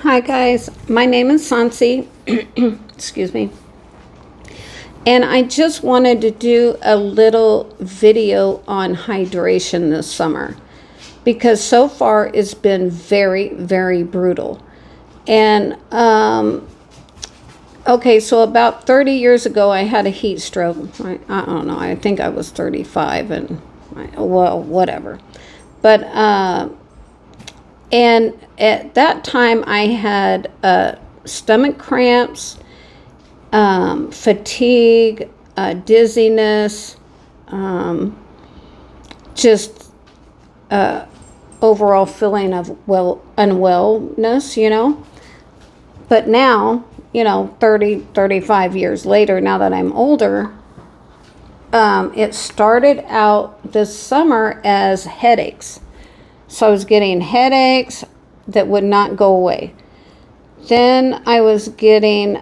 Hi guys, my name is Sansi. Excuse me. And I just wanted to do a little video on hydration this summer because so far it's been very, very brutal. And okay, so about 30 years ago I had a heat stroke. I don't know, I think I was 35 and well, whatever. But and at that time, I had stomach cramps, fatigue, dizziness, just overall feeling of unwellness. But now, 30, 35 years later, now that I'm older, it started out this summer as headaches. So I was getting headaches that would not go away. Then I was getting,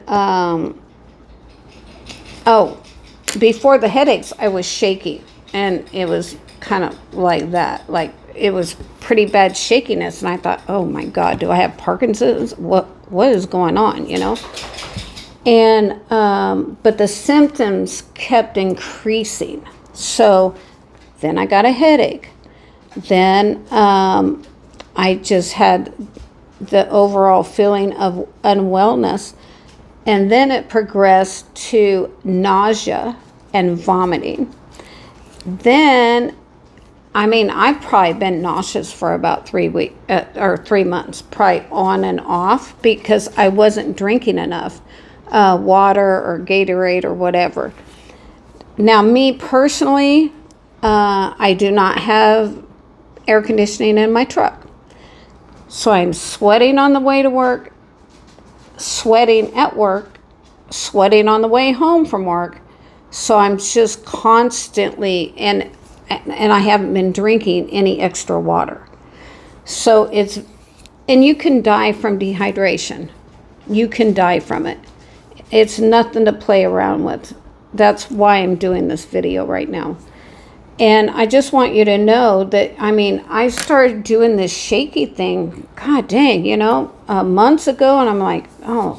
before the headaches, I was shaky. And it was kind of like that. Like, it was pretty bad shakiness. And I thought, oh my God, do I have Parkinson's? What is going on, And, but the symptoms kept increasing. So then I got a headache. Then I just had the overall feeling of unwellness. And then it progressed to nausea and vomiting. Then, I've probably been nauseous for about 3 weeks or 3 months, probably on and off, because I wasn't drinking enough water or Gatorade or whatever. Now, me personally, I do not have air conditioning in my truck. So I'm sweating on the way to work, sweating at work, sweating on the way home from work. So I'm just constantly, and I haven't been drinking any extra water. So and you can die from dehydration. You can die from it. It's nothing to play around with. That's why I'm doing this video right now. And I just want you to know that, I started doing this shaky thing, God dang, months ago. And I'm like, oh,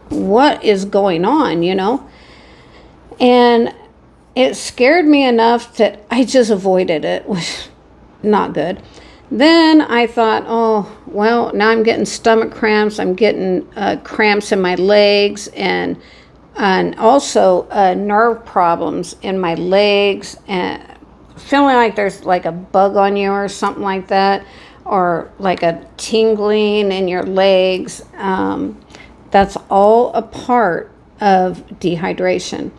what is going on, And it scared me enough that I just avoided it. It was not good. Then I thought, oh, well, now I'm getting stomach cramps. I'm getting cramps in my legs and also nerve problems in my legs and feeling like there's like a bug on you or something like that, or like a tingling in your legs. That's all a part of dehydration.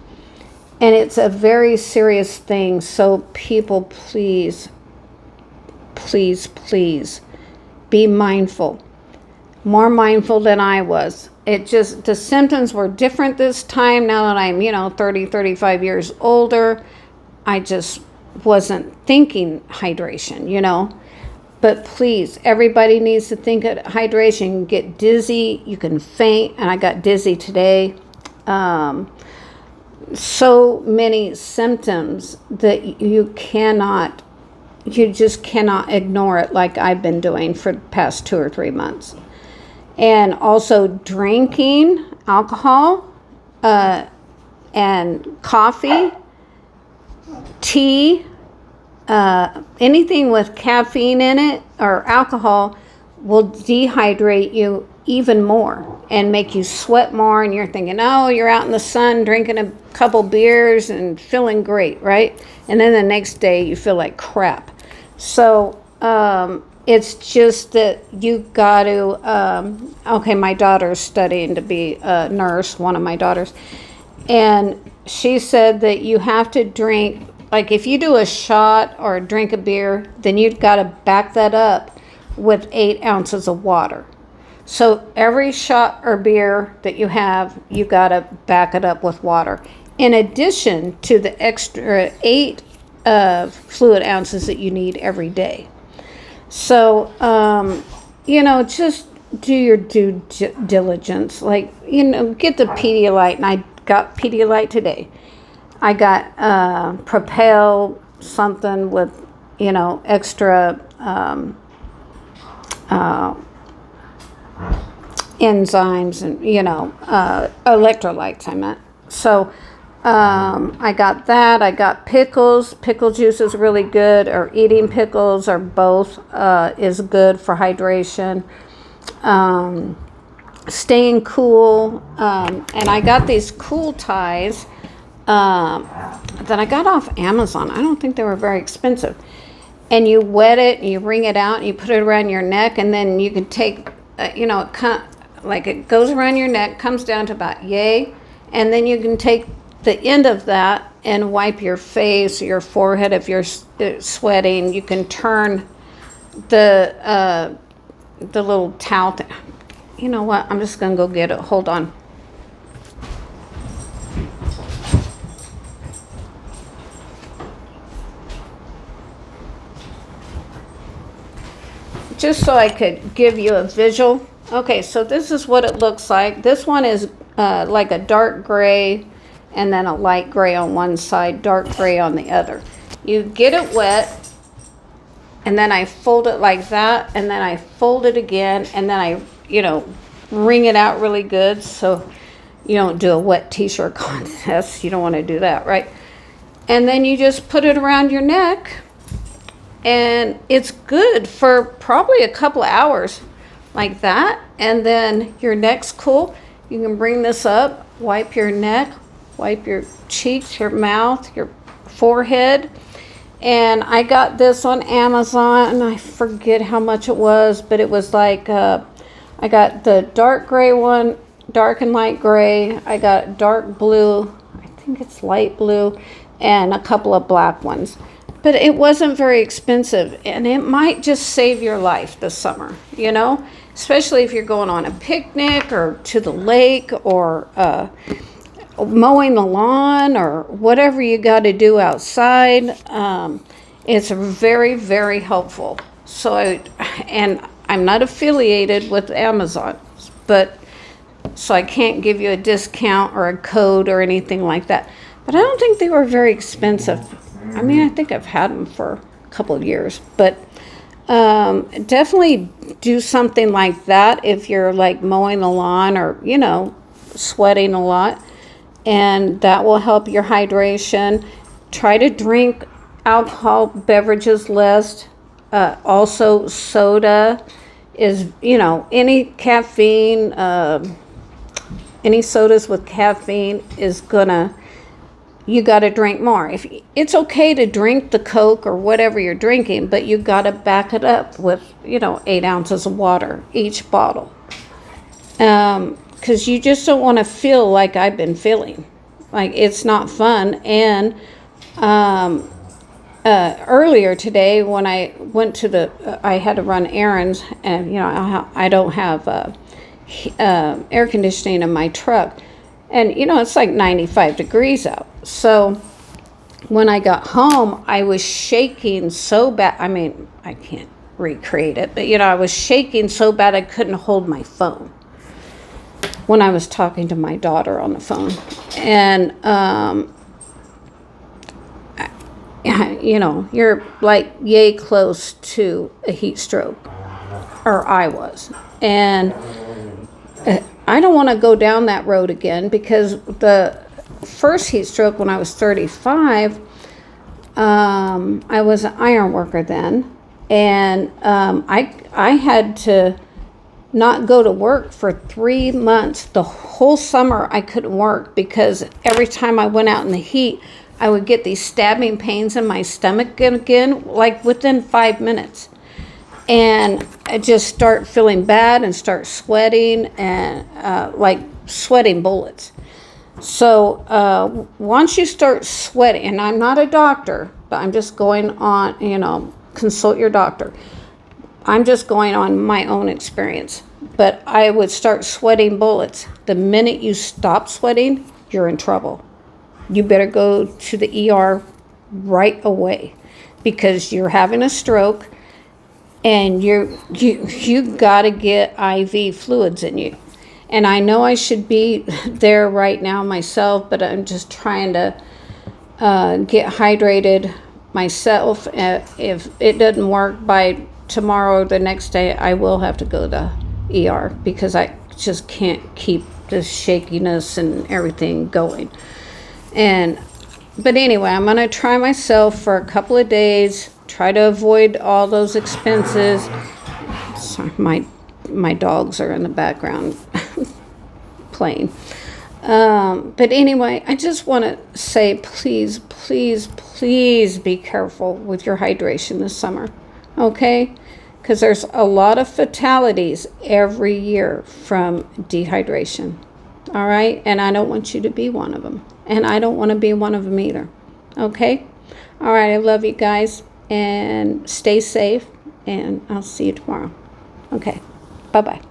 And it's a very serious thing. So people, please, please, please be mindful. More mindful than I was. The symptoms were different this time. Now that I'm, 30, 35 years older, I just wasn't thinking hydration, But please, everybody needs to think of hydration. You can get dizzy, you can faint, and I got dizzy today. So many symptoms that you just cannot ignore it like I've been doing for the past 2 or 3 months. And also drinking alcohol and coffee, tea, anything with caffeine in it or alcohol will dehydrate you even more and make you sweat more. And you're thinking, oh, you're out in the sun drinking a couple beers and feeling great, right? And then the next day you feel like crap. So it's just that you got to, my daughter's studying to be a nurse, one of my daughters. And she said that you have to drink, like if you do a shot or drink a beer, then you've got to back that up with 8 ounces of water. So every shot or beer that you have, you got to back it up with water. In addition to the extra 8 fluid ounces that you need every day. So, just do your due diligence. Like, get the Pedialite. And I got Pedialite today. I got Propel, something with, extra enzymes and, electrolytes, I meant. So I got that. I got pickles. Pickle juice is really good, or eating pickles, or both is good for hydration. Staying cool. And I got these cool ties that I got off Amazon. I don't think they were very expensive. And you wet it, and you wring it out, and you put it around your neck, and then you can take, it goes around your neck, comes down to about yay, and then you can take the end of that and wipe your face, your forehead if you're sweating. You can turn the little towel thing. You know what? I'm just gonna go get it. Hold on. Just so I could give you a visual. Okay, so this is what it looks like. This one is like a dark gray, and then a light gray on one side, dark gray on the other. You get it wet, and then I fold it like that, and then I fold it again, and then I, wring it out really good so you don't do a wet t-shirt contest. You don't want to do that, right? And then you just put it around your neck, and it's good for probably a couple of hours like that. And then your neck's cool. You can bring this up, wipe your neck, wipe your cheeks, your mouth, your forehead. And I got this on Amazon, and I forget how much it was, but it was like, I got the dark gray one, dark and light gray. I got dark blue, I think it's light blue, and a couple of black ones. But it wasn't very expensive, and it might just save your life this summer, especially if you're going on a picnic or to the lake, or mowing the lawn, or whatever you got to do outside. It's very, very helpful. And I'm not affiliated with Amazon, but so I can't give you a discount or a code or anything like that. But I don't think they were very expensive. I mean, I think I've had them for a couple of years, but definitely do something like that if you're like mowing the lawn, or, sweating a lot, and that will help your hydration. Try to drink alcohol beverages less. Also, soda is, any caffeine, any sodas with caffeine is you got to drink more. If it's okay to drink the Coke or whatever you're drinking, but you got to back it up with, 8 ounces of water each bottle. Because you just don't want to feel like I've been feeling. Like, it's not fun. And earlier today, when I went to I had to run errands, and, I don't have air conditioning in my truck. And, it's like 95 degrees out. So when I got home, I was shaking so bad. I mean, I can't recreate it, but, I was shaking so bad I couldn't hold my phone when I was talking to my daughter on the phone. And, you're like yay close to a heat stroke, or I was. And I don't want to go down that road again, because the first heat stroke, when I was 35, I was an iron worker then, and I had to not go to work for 3 months. The whole summer I couldn't work, because every time I went out in the heat, I would get these stabbing pains in my stomach again, like within 5 minutes. And I just start feeling bad and start sweating, and like sweating bullets. So once you start sweating, and I'm not a doctor, but I'm just going on, consult your doctor. I'm just going on my own experience. But I would start sweating bullets. The minute you stop sweating, you're in trouble. You better go to the ER right away, because you're having a stroke, and you got to get IV fluids in you. And I know I should be there right now myself, but I'm just trying to get hydrated myself. If it doesn't work by tomorrow or the next day, I will have to go to ER, because just can't keep the shakiness and everything going. But anyway, I'm going to try myself for a couple of days, try to avoid all those expenses. Sorry, my dogs are in the background playing. But anyway, I just want to say, please, please, please be careful with your hydration this summer, okay? Because there's a lot of fatalities every year from dehydration, all right? And I don't want you to be one of them. And I don't want to be one of them either, okay? All right, I love you guys, and stay safe, and I'll see you tomorrow. Okay, bye-bye.